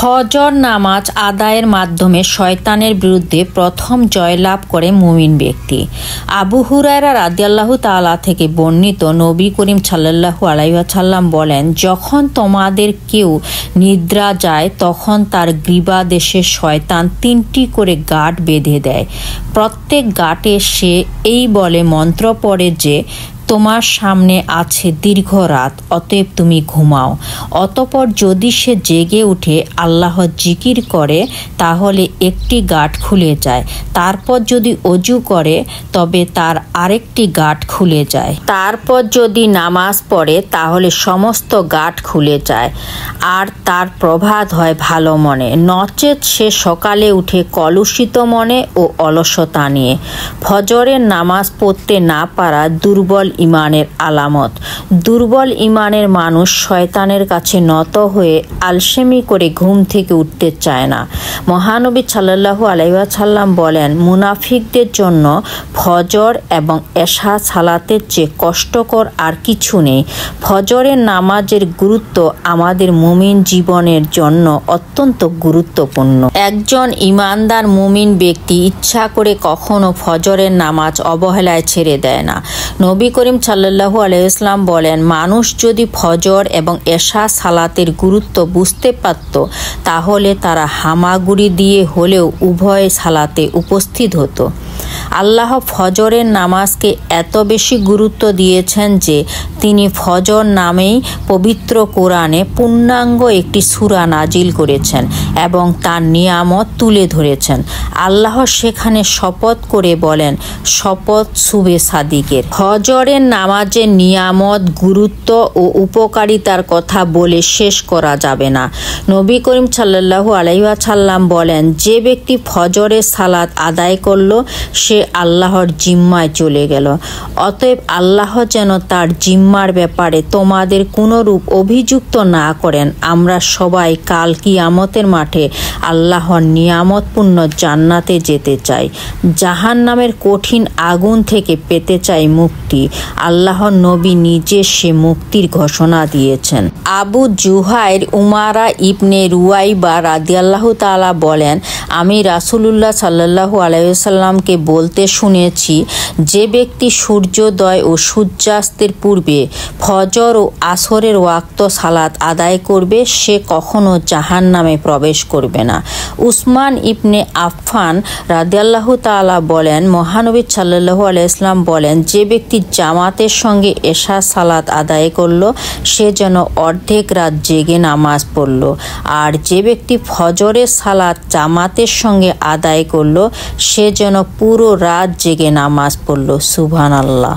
ফজর নামাজ আদায়ের মাধ্যমে শয়তানের বিরুদ্ধে প্রথম জয়লাভ করে মুমিন ব্যক্তি। আবু হুরায়রা রাদিয়াল্লাহু তাআলা থেকে বর্ণিত, নবী করিম সাল্লাল্লাহু আলাইহি ওয়াসাল্লাম বলেন, যখন তোমাদের কেউ নিদ্রা যায় তখন তার গ্রীবাদেশে শয়তান 3টি করে গাঁট বেঁধে দেয়। প্রত্যেক গাঁটে সে এই বলে মন্ত্র পড়ে যে, তোমার সামনে আছে দীর্ঘ রাত, অতএব তুমি ঘুমাও। অতঃপর যদি সে জেগে উঠে আল্লাহর জিকির করে তাহলে একটি গাঁট খুলে যায়। তারপর যদি অজু করে তবে তার আরেকটি গাঁট খুলে যায়। তারপর যদি নামাজ পড়ে তাহলে সমস্ত গাঁট খুলে যায় আর তার প্রভাত হয় ভালো মনে, নচেত সে সকালে উঠে কলুষিত মনে ও অলসতা নিয়ে। ফজরের নামাজ পড়তে না পারা দুর্বল ইমানের আলামত। দুর্বল ইমানের মানুষ শয়তানের কাছে নত হয়ে আলসেমি করে ঘুম থেকে উঠতে চায় না। মহানবী সাল্লাল্লাহু আলাইহি ওয়াসাল্লাম বলেন, মুনাফিকদের জন্য ফজর এবং এশা সালাতের চেয়ে কষ্টকর আর কিছু নেই। ফজরের নামাজের গুরুত্ব আমাদের মুমিন জীবনের জন্য অত্যন্ত গুরুত্বপূর্ণ। একজন ইমানদার মুমিন ব্যক্তি ইচ্ছা করে কখনো ফজরের নামাজ অবহেলায় ছেড়ে দেয় না। নবী করিম সাল্লাল্লাহু আলাইহি ওয়াসাল্লাম বলেন, মানুষ যদি ফজর এবং এশা সালাতের গুরুত্ব বুঝতে পারত তাহলে তারা হামাগুড়ি দিয়ে হলেও উভয় সালাতে উপস্থিত হতো। আল্লাহ ফজরের নামাজকে এত বেশি গুরুত্ব দিয়েছেন যে তিনি ফজর নামেই পবিত্র কোরআনে পূর্ণাঙ্গ একটি সূরা নাজিল করেছেন এবং তার নিয়ামত তুলে ধরেছেন। আল্লাহ সেখানে শপথ করে বলেন, শপথ শুবে সাদিকের। ফজরের নামাজের নিয়ামত, গুরুত্ব ও উপকারিতার কথা বলে শেষ করা যাবে না। নবী করিম সাল্লাল্লাহু আলাইহি ওয়াসাল্লাম বলেন, যে ব্যক্তি ফজরের সালাত আদায় করল সে আল্লাহর জিম্মায় চলে গেল। অতএব আল্লাহ যেন তার জিম্মার ব্যাপারে তোমাদের কোনরূপ অভিযুক্ত না করেন। আমরা সবাই কাল কিয়ামতের মাঠে আল্লাহর নিয়ামতপূর্ণ জান্নাতে যেতে চাই, জাহান্নামের কঠিন আগুন থেকে পেতে চাই মুক্তি। আল্লাহর নবী নিজে সে মুক্তির ঘোষণা দিয়েছেন। আবু জুহাইর উমারা ইবনে রুয়াইবা রাদিয়াল্লাহু তাআলা বলেন, আমি রাসূলুল্লাহ সাল্লাল্লাহু আলাইহি ওয়াসাল্লামকে বলতে শুনেছি, যে ব্যক্তি সূর্যোদয় ও সূর্যাস্তের পূর্বে ফজর ও আসরের ওয়াক্ত সালাত আদায় করবে সে কখনো জাহান্নামে প্রবেশ করবে না। উসমান ইবনে আফফান রাদিয়াল্লাহু তাআলা বলেন, মহানবী সাল্লাল্লাহু আলাইহি ওয়াসাল্লাম বলেন, যে ব্যক্তি জামাতের সঙ্গে এশা সালাত আদায় করল সে যেন অর্ধেক রাত জেগে নামাজ পড়ল, আর যে ব্যক্তি ফজরের সালাত জামাতের সঙ্গে আদায় করল সে যেন পুরো রাত জেগে নামাজ পড়ল। সুবহানাল্লাহ।